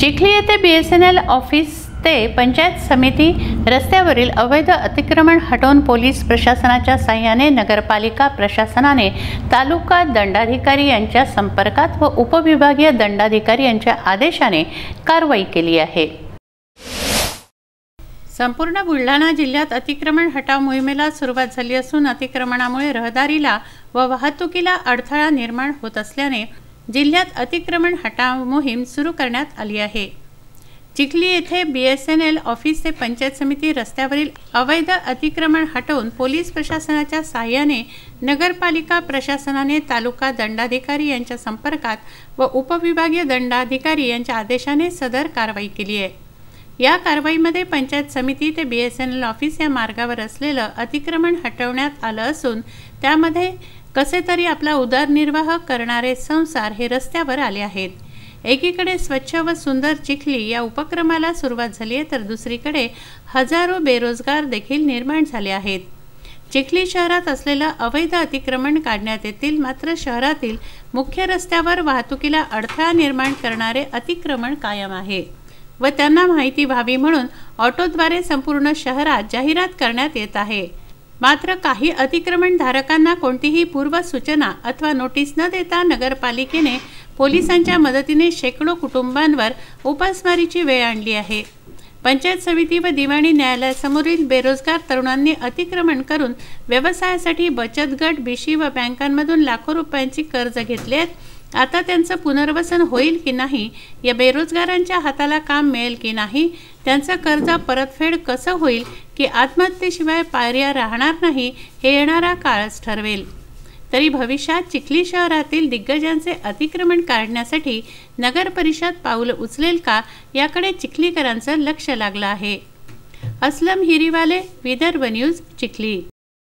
चिखली येथे BSNL office ते पंचायत समिती रस्त्यावरील अवैध अतिक्रमण हटवून पोलीस प्रशासनाच्या साहाय्याने नगरपालिका प्रशासनाने तालुका दंडाधिकारी यांच्या संपर्कात व उपविभागीय दंडाधिकारी यांच्या आदेशाने कारवाई केली आहे। संपूर्ण बुलढाणा जिल्ह्यात अतिक्रमण हटाव मोहिमेला सुरुवात झाली असून अतिक्रमणामुळे रहदारीला व वाहतुकीला अडथळा निर्माण होत असल्याने जिल्ह्यात अतिक्रमण हटाव मोहीम सुरू करण्यात आली आहे। चिखली येथे BSNL ऑफिस ते पंचायत समिती रस्त्यावरील अवैध अतिक्रमण हटवून पोलीस प्रशासनाच्या साहाय्याने नगरपालिका प्रशासनाने तालुका दंडाधिकारी यांच्या संपर्कात व उपविभागीय दंडाधिकारी यांच्या आदेशाने सदर कारवाई केली आहे। या कारवाईमध्ये पंचायत समिती ते BSNL ऑफिस या मार्गावर असलेलं अतिक्रमण हटवण्यात आलं असून त्यामध्ये कसे तरी आपला उदरनिर्वाह करणारे संसार हे रस्त्यावर आले आहेत। एकीकडे स्वच्छ व सुंदर चिखली या उपक्रमाला सुरुवात झाली आहे तर दुसरीकडे हजारो बेरोजगार देखील निर्माण झाले आहेत। चिखली शहरात असलेलं अवैध अतिक्रमण काढण्यात येतील, मात्र शहरातील मुख्य रस्त्यावर वाहतुकीला अडथळा निर्माण करणारे अतिक्रमण कायम आहे व त्यांना माहिती व्हावी म्हणून ऑटोद्वारे संपूर्ण शहरात जाहिरात करण्यात येत आहे। मात्र काही अतिक्रमण धारकांना कोणतीही पूर्व सूचना अथवा नोटीस न देता नगरपालिकेने पोलिसांच्या मदतीने शेकडो कुटुंबांवर उपासमारीची वेळ आणली आहे। पंचायत समिती व दिवाणी न्यायालयासमोरील बेरोजगार तरुणांनी अतिक्रमण करून व्यवसायासाठी बचत गट, BC व बँकांमधून लाखो रुपयांची कर्ज घेतले आहेत। आता त्यांचं पुनर्वसन होईल की नाही, या बेरोजगारांच्या हाताला काम मिळेल की नाही, त्यांचं कर्ज परतफेड कसं होईल की आत्महत्येशिवाय पर्याय राहणार नाही, हे येणारा काळच ठरवेल। तरी भविष्यात चिखली शहरातील दिग्गजांचे अतिक्रमण काढण्यासाठी नगर परिषद पाऊल उचलेल का, याकडे चिखलीकरांचं लक्ष लागलं आहे। असलम हिरीवाले, विदर्भ न्यूज, चिखली।